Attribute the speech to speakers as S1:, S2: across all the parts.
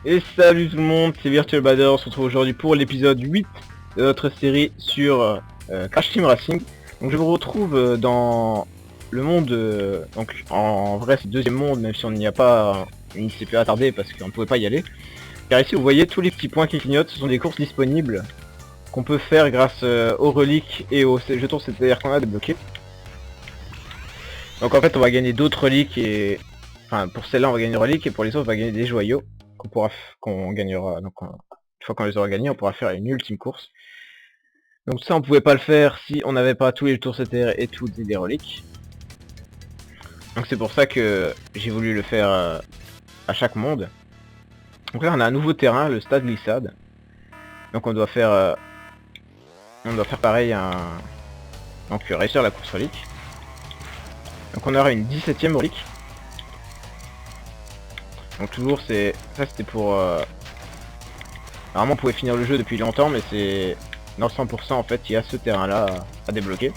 S1: Et salut tout le monde, c'est Virtual Bader, on se retrouve aujourd'hui pour l'épisode 8 de notre série sur Crash Team Racing. Donc je vous retrouve dans le monde, donc en vrai c'est le deuxième monde, même si on n'y a pas, il s'est fait attarder parce qu'on ne pouvait pas y aller. Car ici vous voyez tous les petits points qui clignotent, ce sont des courses disponibles qu'on peut faire grâce aux reliques et aux jetons CTR qu'on a débloqués. Donc en fait on va gagner d'autres reliques et... Enfin pour celle-là on va gagner des reliques et pour les autres on va gagner des joyaux qu'on gagnera. Donc une fois qu'on les aura gagnés on pourra faire une ultime course. Donc ça on pouvait pas le faire si on n'avait pas tous les tours CTR et toutes les reliques. Donc c'est pour ça que j'ai voulu le faire à chaque monde. Donc là on a un nouveau terrain, le stade glissade. Donc on doit faire pareil donc réussir la course relique. Donc on aura une 17ème relique. Donc toujours c'est... Ça c'était pour... Normalement on pouvait finir le jeu depuis longtemps mais c'est... Dans 100% en fait il y a ce terrain là à débloquer.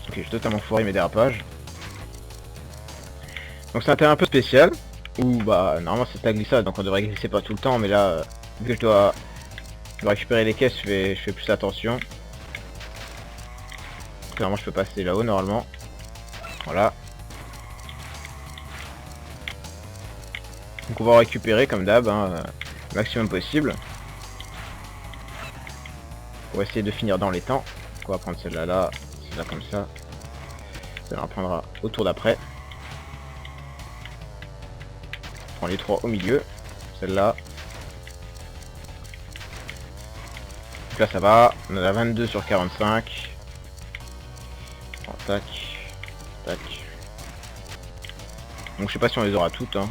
S1: Ok, j'ai totalement foiré mes dérapages. Donc c'est un terrain un peu spécial, où bah normalement c'est la glissade donc on devrait glisser pas tout le temps mais là vu que je dois récupérer les caisses je fais plus attention. Donc, normalement je peux passer là-haut normalement. Voilà. Donc on va récupérer comme d'hab le maximum possible. Pour essayer de finir dans les temps. Donc, on va prendre celle-là là, celle-là comme ça. Ça en prendra au tour d'après. On prend les trois au milieu. Celle-là. Donc là ça va, on a 22 sur 45. Bon, tac, tac. Donc je sais pas si on les aura toutes hein.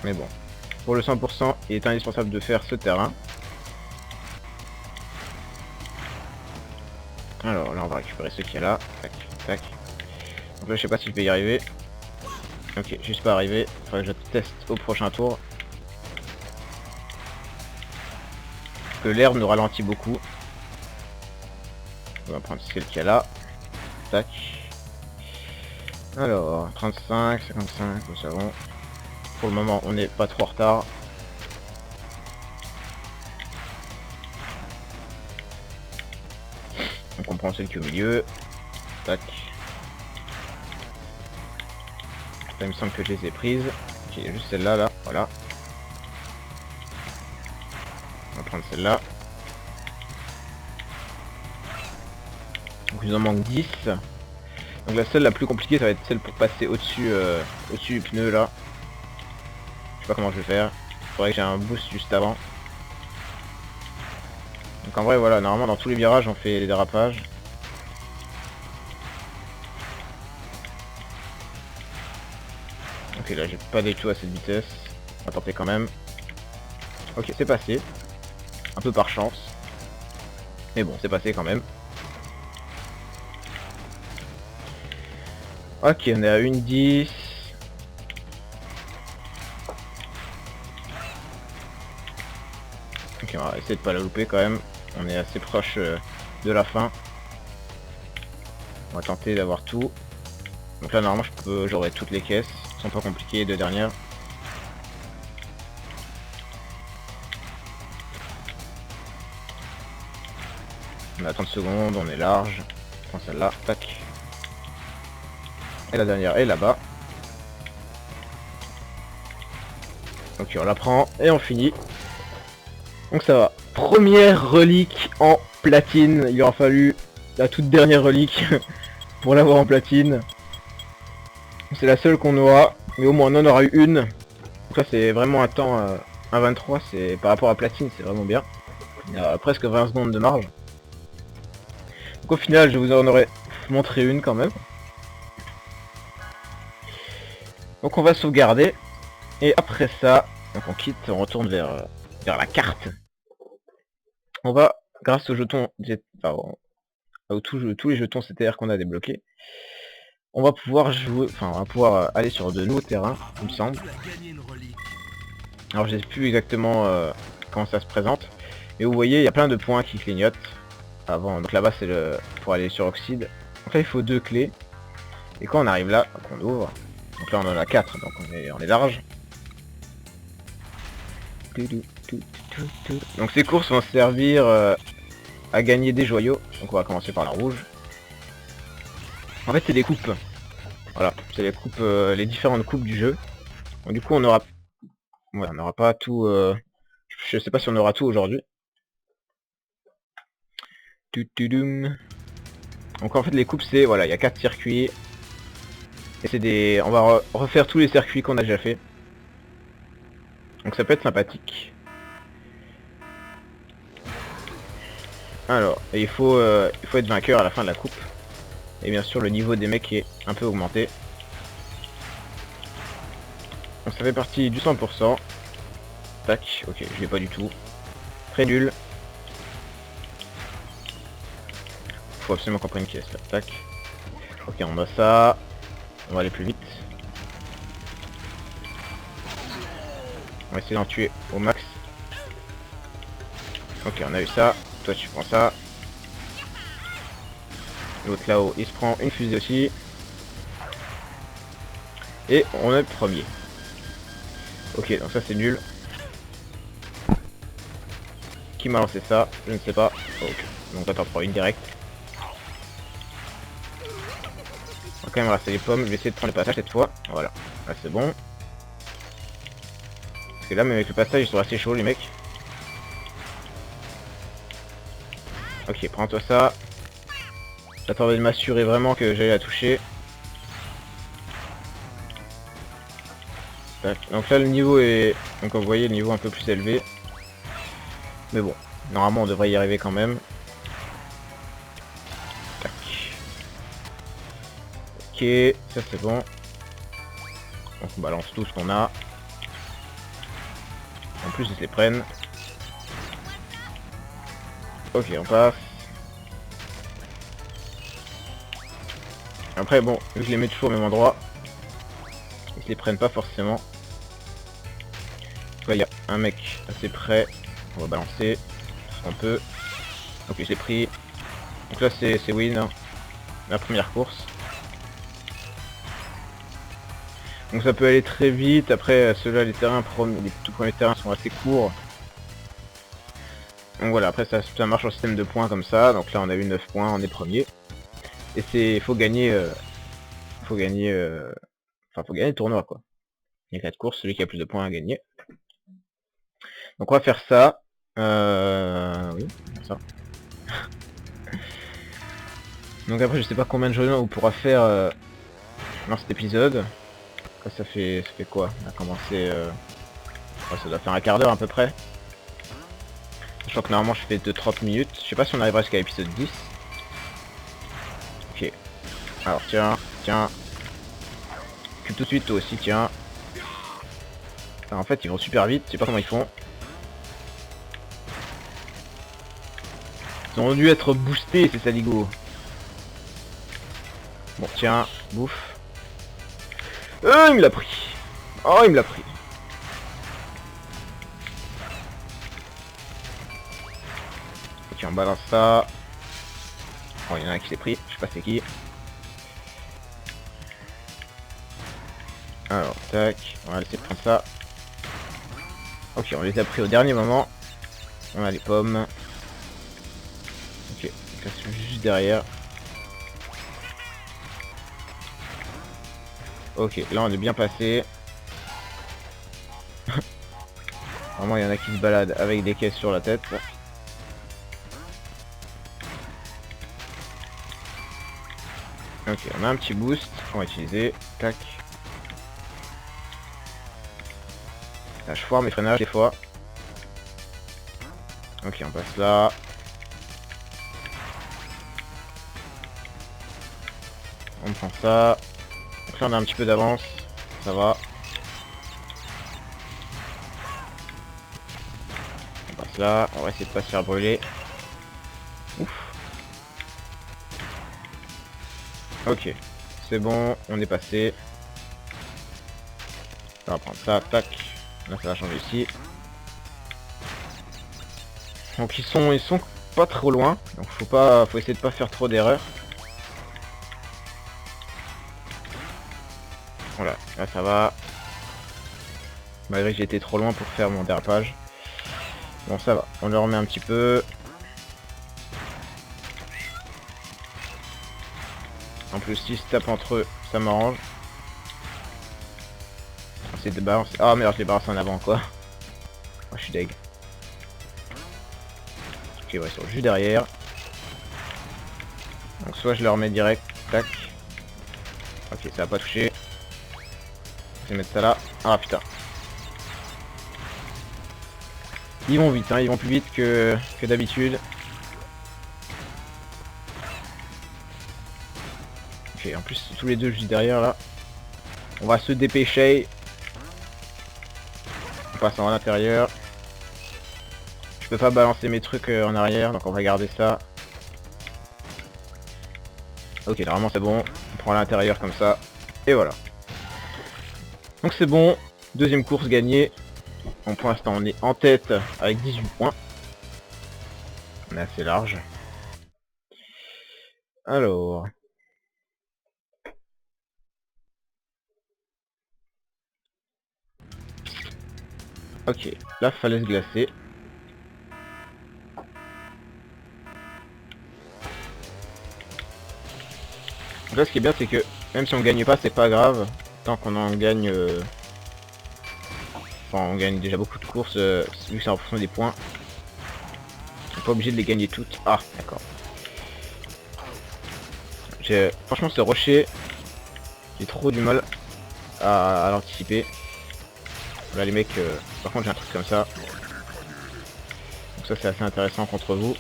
S1: Mais bon. Pour le 100%, il est indispensable de faire ce terrain. Alors là on va récupérer ce qu'il y a là. Tac, tac. Donc là je sais pas si je vais y arriver. Ok, juste pas arrivé. Faudrait que je teste au prochain tour. Parce que l'herbe nous ralentit beaucoup. On va prendre celle qu'il y a là. Tac. Alors, 35, 55, nous savons. Pour le moment, on n'est pas trop en retard. Donc on prend celle qui est au milieu. Tac. Là, il me semble que je les ai prises. Ok, il y a juste celle-là, là. Voilà. On va prendre celle-là. Donc il nous en manque 10. Donc la seule la plus compliquée ça va être celle pour passer au-dessus du pneu là. Je sais pas comment je vais faire. Faudrait que j'ai un boost juste avant. Donc en vrai voilà, normalement dans tous les virages on fait les dérapages. Ok là j'ai pas du tout à cette vitesse. On va tenter quand même. Ok c'est passé. Un peu par chance. Mais bon c'est passé quand même. Ok on est à 1,10. Ok on va essayer de pas la louper quand même. On est assez proche de la fin. On va tenter d'avoir tout. Donc là normalement j'aurai toutes les caisses. Elles sont pas compliquées les deux dernières. On a 30 secondes, on est large. Je prends celle-là, tac. Et la dernière est là-bas. Ok on la prend et on finit. Donc ça va. Première relique en platine. Il aura fallu la toute dernière relique pour l'avoir en platine. C'est la seule qu'on aura. Mais au moins on en aura eu une. Donc là c'est vraiment un temps 1,23. C'est par rapport à platine c'est vraiment bien. Il y a presque 20 secondes de marge. Donc au final je vous en aurais montré une quand même. Donc on va sauvegarder. Et après ça, donc on quitte, on retourne vers la carte. On va, grâce aux jetons, tous les jetons CTR qu'on a débloqués, on va pouvoir jouer, enfin on va pouvoir aller sur de nouveaux terrains, il me semble. Alors je sais plus exactement comment ça se présente, mais vous voyez il y a plein de points qui clignotent. Avant, donc là-bas c'est pour aller sur Oxide. Donc là il faut 2 clés. Et quand on arrive là, on ouvre. Donc là on en a 4, donc on est large. Donc ces courses vont servir à gagner des joyaux. Donc on va commencer par la rouge. En fait c'est des coupes. Voilà, c'est les coupes, les différentes coupes du jeu. Donc, du coup on aura, ouais, on n'aura pas tout. Je sais pas si on aura tout aujourd'hui. Donc en fait les coupes c'est, voilà, il y a 4 circuits. Et c'est des, on va refaire tous les circuits qu'on a déjà fait. Donc ça peut être sympathique. Alors, et il faut être vainqueur à la fin de la coupe. Et bien sûr le niveau des mecs est un peu augmenté. Donc ça fait partie du 100%. Tac, ok, je l'ai pas du tout. Très nul. Faut absolument qu'on prenne une pièce là. Tac. Ok, on a ça. On va aller plus vite. On va essayer d'en tuer au max. Ok, on a eu ça. Toi tu prends ça. L'autre là-haut, il se prend une fusée aussi. Et on est premier. Ok, donc ça c'est nul. Qui m'a lancé ça? Je ne sais pas. Ok, donc là t'en prends une direct. On va quand même rester les pommes. Je vais essayer de prendre le passage cette fois. Voilà, là c'est bon. Parce que là même avec le passage ils sont assez chauds les mecs. Ok, prends-toi ça. J'attendais de m'assurer vraiment que j'allais la toucher. Tac. Donc là le niveau est, donc vous voyez le niveau un peu plus élevé. Mais bon, normalement on devrait y arriver quand même. Tac. Ok, ça c'est bon. Donc on balance tout ce qu'on a. En plus ils se les prennent. Ok, on passe. Après bon, vu que je les mets toujours au même endroit, ils se les prennent pas forcément. Là il y a un mec assez près. On va balancer un peu. Ok, je l'ai pris. Donc là c'est win, hein. La première course. Donc ça peut aller très vite. Après ceux-là, les terrains, les tout premiers terrains sont assez courts. Donc voilà, après ça marche en système de points comme ça. Donc là on a eu 9 points, on est premier. Et c'est, faut gagner, faut gagner le tournoi quoi. Il y a 4 courses, celui qui a plus de points à gagner. Donc on va faire ça. Oui, ça. Donc après je sais pas combien de journées on pourra faire dans cet épisode. Après, ça fait quoi? On a commencé, ouais, ça doit faire un quart d'heure à peu près. Sachant que normalement je fais de 30 minutes. Je sais pas si on arrivera jusqu'à l'épisode 10. Ok. Alors tiens. Puis tout de suite toi aussi, tiens. Alors, en fait ils vont super vite, je sais pas comment ils font. Ils ont dû être boostés ces saligots. Bon tiens, bouffe. Il me l'a pris. Oh il me l'a pris. Ok on balance ça. Oh il y en a un qui s'est pris, je sais pas c'est qui. Alors tac, on va laisser prendre ça. Ok on les a pris au dernier moment. On a les pommes. Ok, donc là c'est juste derrière. Ok, là on est bien passé. Vraiment il y en a qui se baladent avec des caisses sur la tête. Ok, on a un petit boost qu'on va utiliser. Tac. Là, je foire mes freinages des fois. Ok, on passe là. On prend ça. Donc là on a un petit peu d'avance. Ça va. On passe là. On va essayer de pas se faire brûler. Ouf. Ok. C'est bon. On est passé. On va prendre ça. Tac. Là ça va changer ici. Donc ils sont pas trop loin. Donc faut essayer de pas faire trop d'erreurs. Voilà, là ça va. Malgré que j'ai été trop loin pour faire mon dérapage. Bon ça va, on le remet un petit peu. En plus s'ils se tapent entre eux, ça m'arrange. C'est de balancer. Ah merde, je les balance en avant quoi. Oh, je suis deg. Ok, ouais, ils sont juste derrière. Donc soit je le remets direct, tac. Ok, ça va pas toucher. Je vais mettre ça là. Ah putain. Ils vont vite, hein, ils vont plus vite que d'habitude. Ok, en plus tous les deux juste derrière là. On va se dépêcher. On passe à l'intérieur. Je peux pas balancer mes trucs en arrière, donc on va garder ça. Ok, normalement c'est bon. On prend l'intérieur comme ça. Et voilà. Donc c'est bon. Deuxième course gagnée. Bon, pour l'instant on est en tête avec 18 points. On est assez large. Alors. Ok, la falaise glacée. Là ce qui est bien c'est que même si on gagne pas c'est pas grave. Tant qu'on en gagne... Enfin on gagne déjà beaucoup de courses vu que c'est en fonction des points. On n'est pas obligé de les gagner toutes. Ah d'accord. Franchement ce rocher, j'ai trop du mal à l'anticiper. Là les mecs, par contre j'ai un truc comme ça. Donc ça c'est assez intéressant contre vous.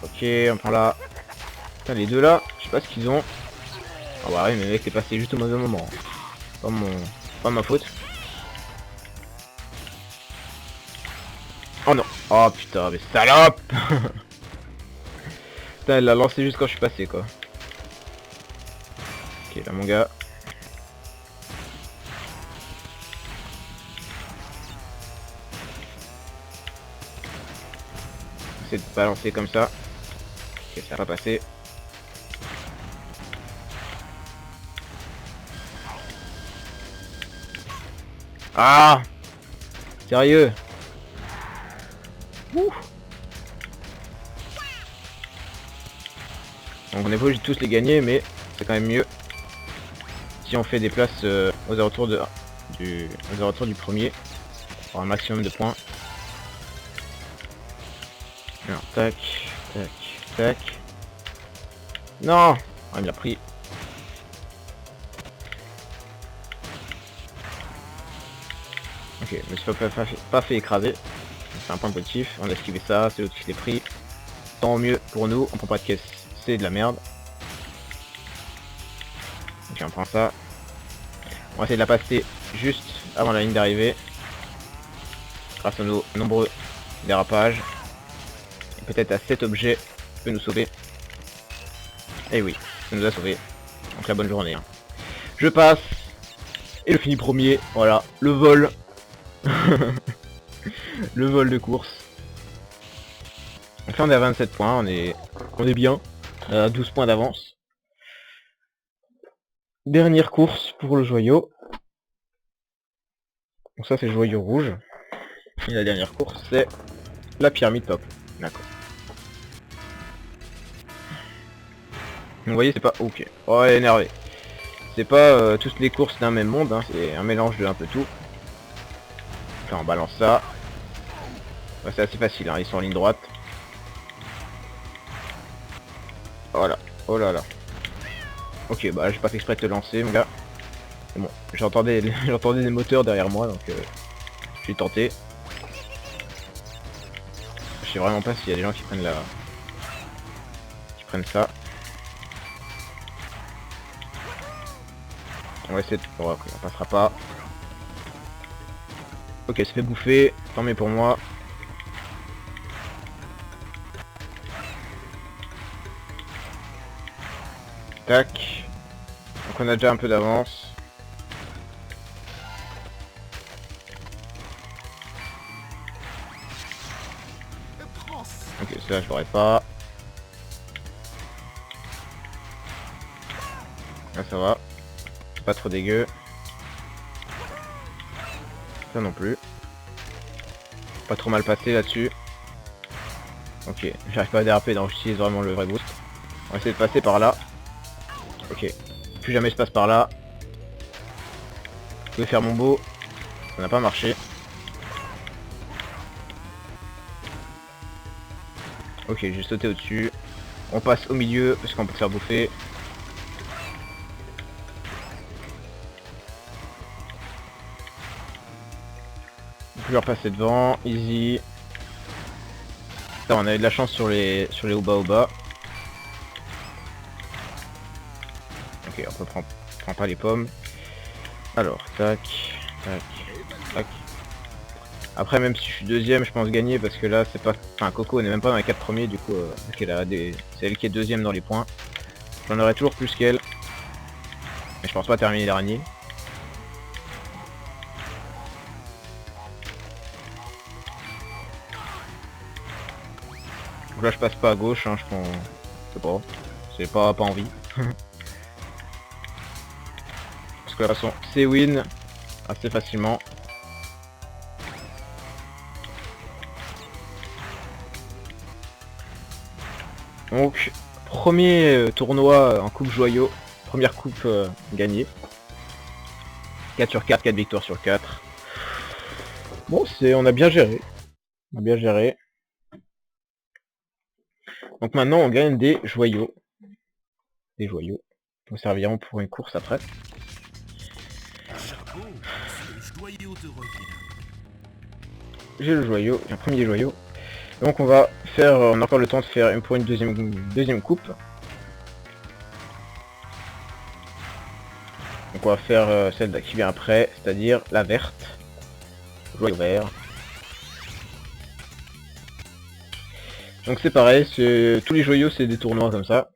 S1: Ok, on prend là. Putain les deux là, je sais pas ce qu'ils ont. Ah bah ouais mais le mec est passé juste au mauvais moment. Pas ma faute. Oh non. Oh putain mais salope. Putain elle l'a lancé juste quand je suis passé quoi. Ok là mon gars. Essaye de balancer comme ça. Ok ça va pas passer. Ah sérieux. Ouh. Donc on est pas obligé de tous les gagner mais c'est quand même mieux si on fait des places aux alentours du premier pour un maximum de points. Alors tac, tac, tac. Non. Ah, il a pris. Ok, je me suis pas fait écraser. C'est un point positif, on a esquivé ça, c'est l'autre qui l'ai pris. Tant mieux pour nous, on prend pas de caisse, c'est de la merde. Ok, on prend ça. On va essayer de la passer juste avant la ligne d'arrivée. Grâce à nos nombreux dérapages. Et peut-être à cet objet peut nous sauver. Et oui, ça nous a sauvé. Donc la bonne journée. Hein. Je passe. Et je finis premier. Voilà, le vol. Le vol de course. Donc là on est à 27 points, on est bien. On a 12 points d'avance. Dernière course pour le joyau. Donc ça c'est le joyau rouge. Et la dernière course c'est la pyramide top. D'accord. Vous voyez c'est pas... Ok. Oh elle est énervé. C'est pas toutes les courses d'un même monde, hein. C'est un mélange de un peu tout. Là on balance ça. Ouais, c'est assez facile, hein. Ils sont en ligne droite. Voilà. Oh là là. Ok bah j'ai pas fait exprès de te lancer mon gars. C'est bon. J'entendais des moteurs derrière moi donc je suis tenté. Je sais vraiment pas s'il y a des gens qui prennent ça. On va essayer de... Oh, okay, on passera pas. Ok, ça fait bouffer. Tant mieux pour moi. Tac. Donc on a déjà un peu d'avance. Ok, ça je l'aurais pas. Là ça va. Pas trop dégueu. Ça non plus. Pas trop mal passé là-dessus. Ok, j'arrive pas à déraper, donc j'utilise vraiment le vrai boost. On va essayer de passer par là. Ok. Plus jamais je passe par là. Je vais faire mon beau. Ça n'a pas marché. Ok, j'ai sauté au-dessus. On passe au milieu parce qu'on peut se faire bouffer. On peut leur passer devant, easy. Ça, on a eu de la chance sur les Oba. Ok, on peut prendre pas les pommes. Alors, tac, tac, tac. Après, même si je suis deuxième, je pense gagner parce que là, c'est pas... Enfin, Coco n'est même pas dans les 4 premiers, du coup, c'est elle qui est deuxième dans les points. J'en aurais toujours plus qu'elle. Mais je pense pas terminer dernier. Donc là, je passe pas à gauche, hein, je pense... Je sais pas. J'ai pas envie. Parce que de toute façon, c'est win assez facilement. Donc, premier tournoi en coupe joyau, première coupe gagnée. 4 sur 4, 4 victoires sur 4. Bon, on a bien géré. On a bien géré. Donc maintenant, on gagne des joyaux. Des joyaux. Qui nous serviront pour une course après. J'ai le joyau, un premier joyau. Donc on va faire, on a encore le temps de faire pour une deuxième coupe. Donc on va faire celle qui vient après, c'est-à-dire la verte. Joyau vert. Donc c'est pareil, tous les joyaux c'est des tournois comme ça.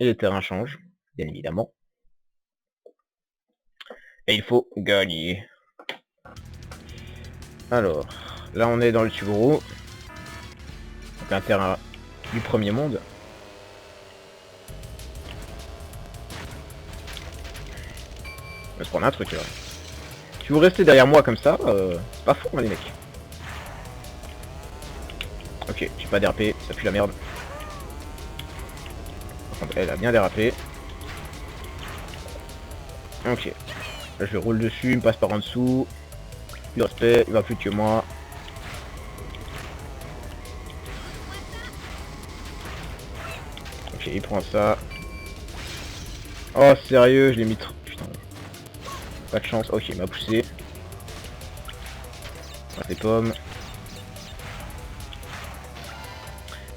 S1: Et les terrains changent, bien évidemment. Et il faut gagner. Alors, là on est dans le Tuguru. Donc un terrain du premier monde. On va se prendre un truc là. Si vous restez derrière moi comme ça, c'est pas fou hein, les mecs. Ok, j'ai pas dérapé, ça pue la merde. Par contre, elle a bien dérapé. Ok. Là je le roule dessus, il me passe par en dessous. Plus de respect, il va plus que moi. Ok, il prend ça. Oh sérieux, je l'ai mis trop. Putain. Pas de chance. Ok, il m'a poussé. Les pommes.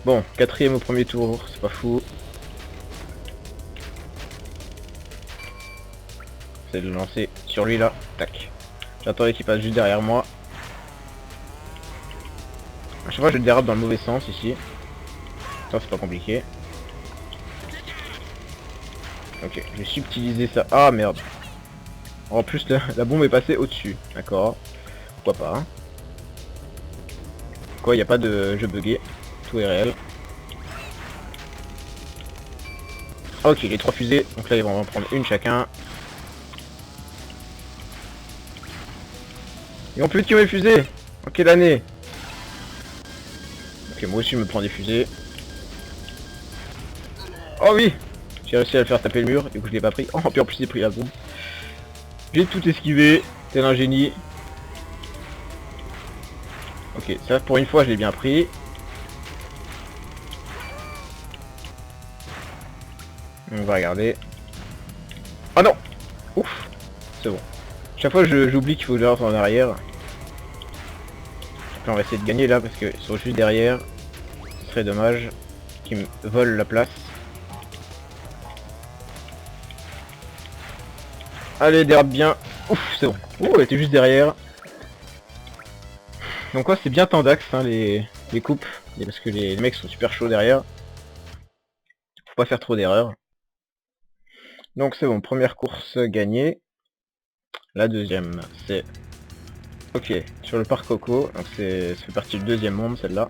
S1: Bon, quatrième au premier tour, c'est pas fou. C'est de le lancer sur lui là. Tac. J'attendais qu'il passe juste derrière moi. À chaque fois je le dérape dans le mauvais sens ici. Ça c'est pas compliqué. Ok, je vais subtiliser ça. Ah merde. En plus la bombe est passée au-dessus. D'accord. Pourquoi pas. Hein. Quoi, il n'y a pas de jeu bugué. Tout est réel. Ok, les 3 fusées. Donc là ils vont en prendre une chacun. Ils vont plus que mes fusées. En quelle année? Ok, moi aussi je me prends des fusées. Oh oui. J'ai réussi à le faire taper le mur, du coup je l'ai pas pris. Oh, puis en plus j'ai pris la bombe. J'ai tout esquivé, tel un génie. Ok, ça pour une fois je l'ai bien pris. On va regarder. Oh non. Ouf. C'est bon. Chaque fois j'oublie qu'il faut que je rentre en arrière. Après on va essayer de gagner là parce qu'ils sont juste derrière. Ce serait dommage qu'ils me volent la place. Allez, dérape bien. Ouf, c'est bon. Oh, elle était juste derrière. Donc ouais, c'est bien tendax hein, les coupes. Et parce que les mecs sont super chauds derrière. Faut pas faire trop d'erreurs. Donc c'est bon, première course gagnée. La deuxième, c'est... Ok, sur le parc Coco. Donc ça fait partie du deuxième monde, celle-là.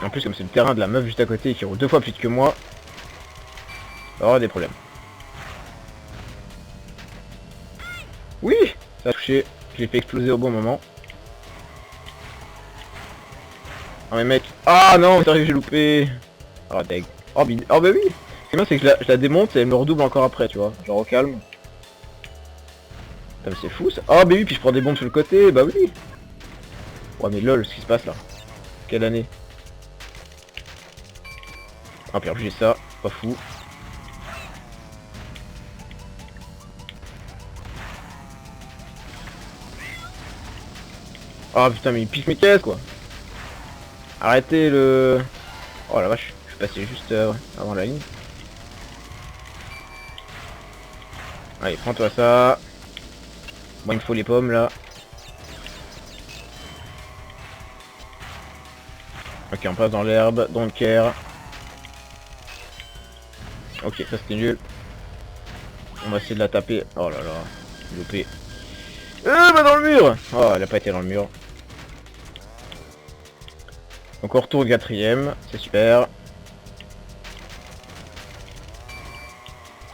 S1: En plus, comme c'est le terrain de la meuf juste à côté qui roule 2 fois plus vite que moi. avoir des problèmes. Oui, ça a touché. Je l'ai fait exploser au bon moment. Oh mais mec. Ah non, sérieux, j'ai loupé. Oh deg. Oh, oh bah oui. Ce qui est bien, c'est que je la démonte et elle me redouble encore après, tu vois. Genre au calme. Putain, mais c'est fou ça. Oh bah oui, puis je prends des bombes sur le côté, bah oui. Ouais mais lol, ce qui se passe là. Quelle année. Ah puis en plus j'ai ça, pas fou. Oh putain mais il pique mes caisses quoi. Arrêtez le... Oh la vache, je suis passé juste avant la ligne. Allez, prends-toi ça. Moi il me faut les pommes là. Ok, on passe dans l'herbe, dans le care. Ok, ça c'était nul. On va essayer de la taper. Oh là là, loupé. Bah dans le mur. Oh, elle a pas été dans le mur. Donc on retourne au 4ème, c'est super.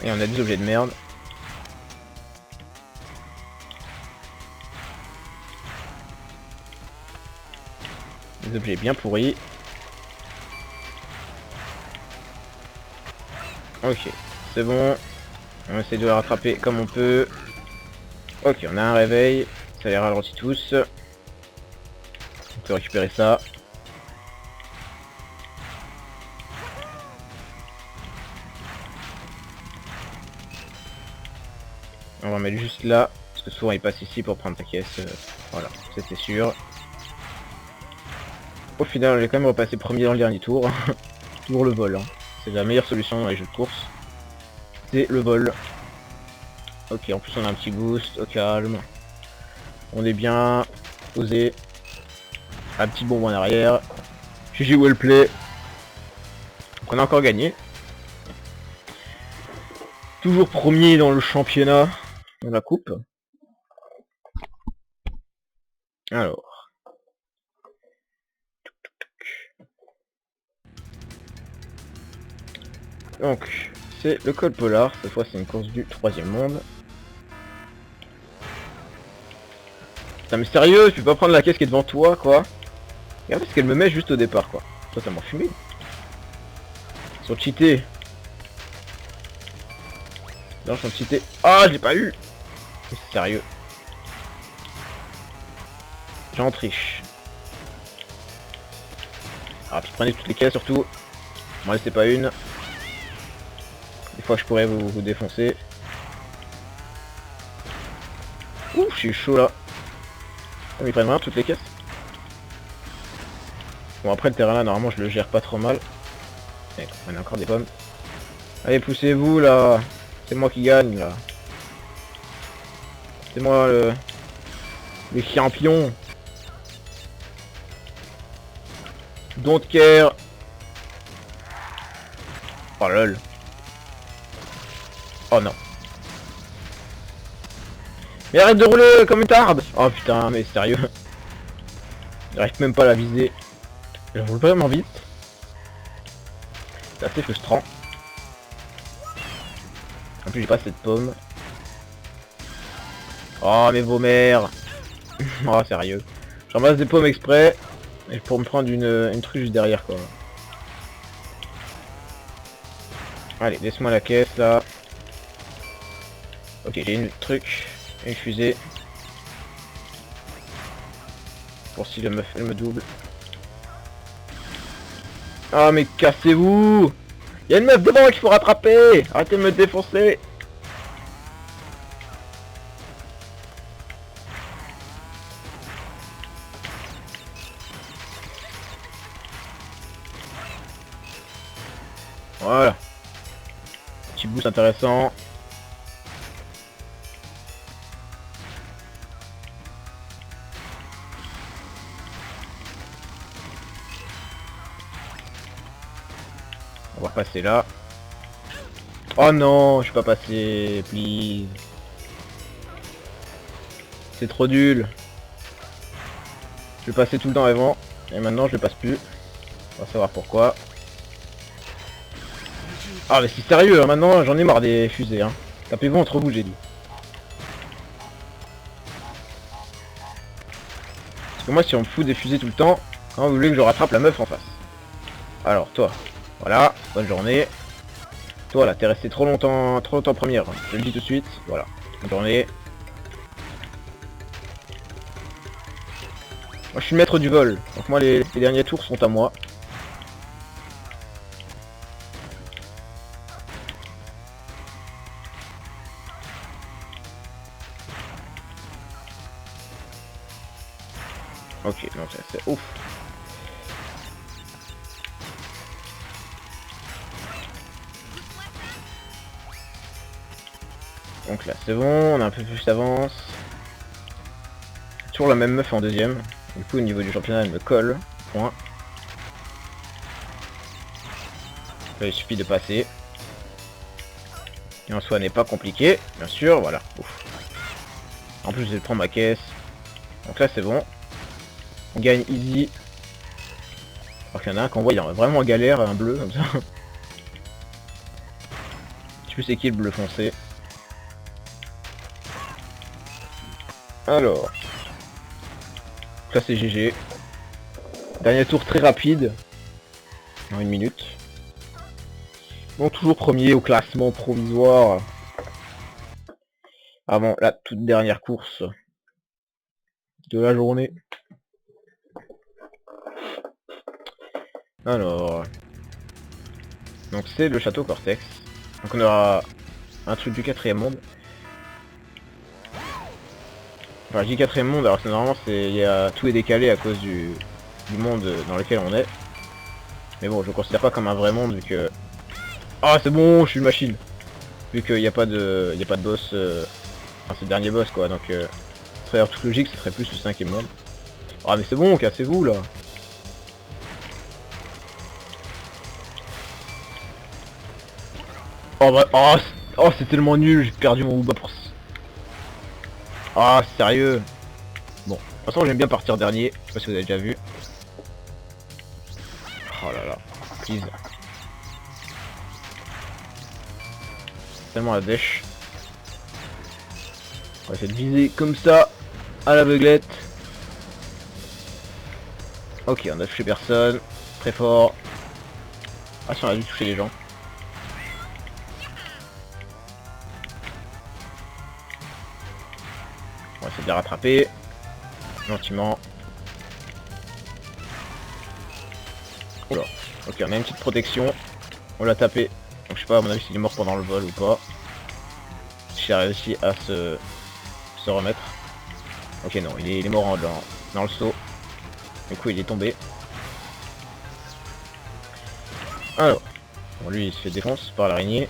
S1: Et on a des objets de merde. Des objets bien pourris. Ok, c'est bon. On essaie de les rattraper comme on peut. Ok, on a un réveil. Ça les ralentit tous. On peut récupérer ça. On va mettre juste là. Parce que souvent il passe ici pour prendre ta caisse. Voilà, c'était sûr. Au final, j'ai quand même repassé premier dans le dernier tour. Toujours le vol. Hein. C'est la meilleure solution dans les jeux de course. C'est le vol. Ok, en plus on a un petit boost, au calme. On est bien posé. Un petit bonbon en arrière. GG well play. Donc on a encore gagné. Toujours premier dans le championnat. Dans la coupe. Alors. Donc, c'est le code polar. Cette fois c'est une course du 3ème monde. Putain mais sérieux, tu peux pas prendre la caisse qui est devant toi quoi. Regarde ce qu'elle me met juste au départ quoi. Ça m'a fumé. Ils sont cheatés. Non, ils sont cheatés. Ah, je l'ai pas eu. C'est sérieux. J'en triche. Ah, puis prenez toutes les caisses surtout. M'en laissez pas une. Des fois je pourrais vous défoncer. Ouh, je suis chaud là. Oh, ils prennent vraiment toutes les caisses. Bon après le terrain là normalement je le gère pas trop mal. Et on a encore des pommes. Allez poussez-vous là. C'est moi qui gagne là. C'est moi le champion. Don't care. Oh lol. Oh non. Mais arrête de rouler comme une tarde. Oh putain mais sérieux. J'arrive même pas à la viser. Je roule vraiment vite. C'est assez frustrant. En plus j'ai pas cette pomme. Oh mais vos mères. Oh sérieux. Je ramasse des pommes exprès. Et pour me prendre une truc juste derrière quoi. Allez, laisse-moi la caisse là. Ok, j'ai une truc. Une fusée. Pour si le meuf elle me double. Ah mais cassez-vous. Y'a une meuf devant qu'il faut rattraper. Arrêtez de me défoncer. Voilà. Petit boost intéressant. On va passer là. Oh non, je suis pas passé, please. C'est trop nul. Je vais passer tout le temps avant. Et maintenant je le passe plus. On va savoir pourquoi. Ah mais c'est sérieux, hein, maintenant j'en ai marre des fusées. Hein. Tapez-vous entre vous, j'ai dit. Parce que moi si on me fout des fusées tout le temps, quand vous voulez que je rattrape la meuf en face. Alors toi, voilà, bonne journée. Toi là, t'es resté trop longtemps première, hein. Je le dis tout de suite, voilà. Bonne journée. Moi je suis le maître du vol, donc moi les derniers tours sont à moi. Ok, non c'est ouf. Donc là c'est bon, on a un peu plus d'avance. Toujours la même meuf en deuxième. Du coup au niveau du championnat elle me colle. Point. Là, il suffit de passer. Et en soi n'est pas compliqué, bien sûr, voilà. Ouf. En plus je prends ma caisse. Donc là c'est bon. On gagne easy. Alors qu'il y en a un qu'on voit, il est vraiment en galère, un bleu comme ça. Je sais plus c'est qui le bleu foncé. Alors. Là c'est GG. Dernier tour très rapide. En 1 minute. Bon, toujours premier au classement provisoire. Avant la toute dernière course de la journée. Alors. Donc c'est le château Cortex. Donc on aura un truc du 4ème monde. Enfin je dis 4ème monde alors que normalement tout est décalé à cause du monde dans lequel on est. Mais bon je le considère pas comme un vrai monde vu que... Ah c'est bon, je suis une machine. Vu qu'il n'y a pas de boss, enfin c'est le dernier boss quoi, donc ça serait toute logique, ce serait plus le 5ème monde. Ah mais c'est bon, cassez-vous là. Oh bah, oh c'est tellement nul, j'ai perdu mon Uba pour... Ah sérieux. Bon, de toute façon j'aime bien partir dernier, je sais pas si vous avez déjà vu. Oh là là, please. Tellement la dèche. On va essayer de viser comme ça, à l'aveuglette. Ok, on a touché personne, très fort. Ah si on a dû toucher les gens. On va essayer de les rattraper. Gentiment. Oula. Ok, on a une petite protection. On l'a tapé. Donc je sais pas, à mon avis s'il est mort pendant le vol ou pas. J'ai réussi à se remettre. Ok non, il est mort dans le saut. Du coup il est tombé. Alors. Bon lui il se fait défonce par l'araignée.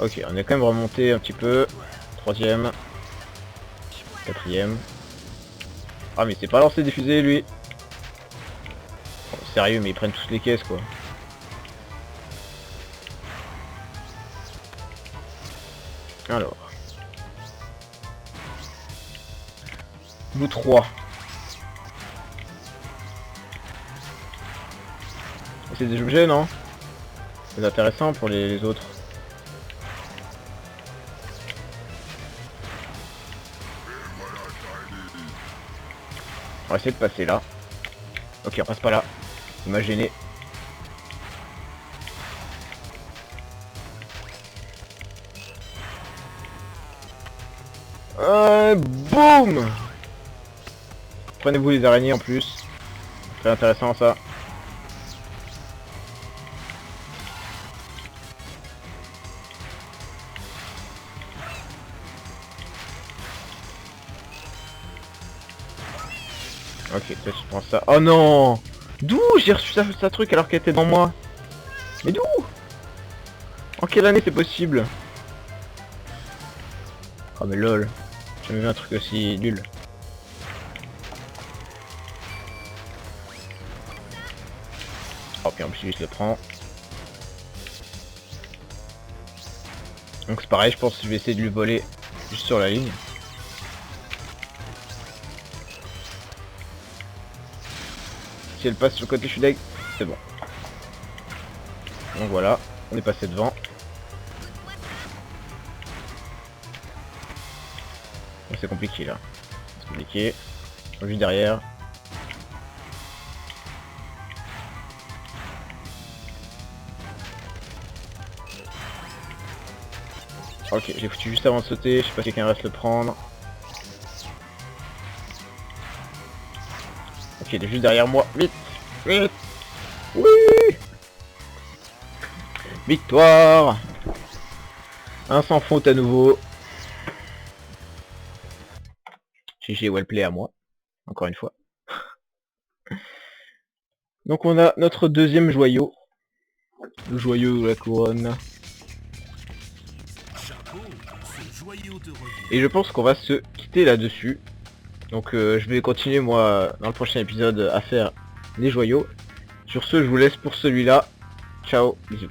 S1: Ok, on est quand même remonté un petit peu. 3ème. 4ème. Ah mais c'est pas lancé des fusées lui. Oh, sérieux mais ils prennent tous les caisses quoi. Alors. Nous 3. C'est des objets non? C'est intéressant pour les autres. On va essayer de passer là. Ok on passe pas là. Il m'a gêné. Boum. Prenez-vous les araignées en plus. Très intéressant ça. Ok, toi tu prends ça. Oh non. D'où j'ai reçu sa truc alors qu'elle était devant moi? Mais d'où? En quelle année c'est possible? Oh mais lol. J'ai jamais vu un truc aussi nul. Oh puis en plus je le prends. Donc c'est pareil, je pense que je vais essayer de lui voler juste sur la ligne. Si elle passe sur le côté, je suis deg. C'est bon. Donc voilà. On est passé devant. Oh, c'est compliqué là. C'est compliqué. Juste derrière. Ok, j'ai foutu juste avant de sauter, je sais pas si quelqu'un reste le prendre. Ok, il est juste derrière moi, vite, vite. Oui. Victoire. Un sans faute à nouveau. GG wellplay à moi, encore une fois. Donc on a notre deuxième joyau. Le joyau de la couronne. Et je pense qu'on va se quitter là-dessus. Donc je vais continuer moi dans le prochain épisode à faire les joyaux. Sur ce, je vous laisse pour celui-là. Ciao, bisous.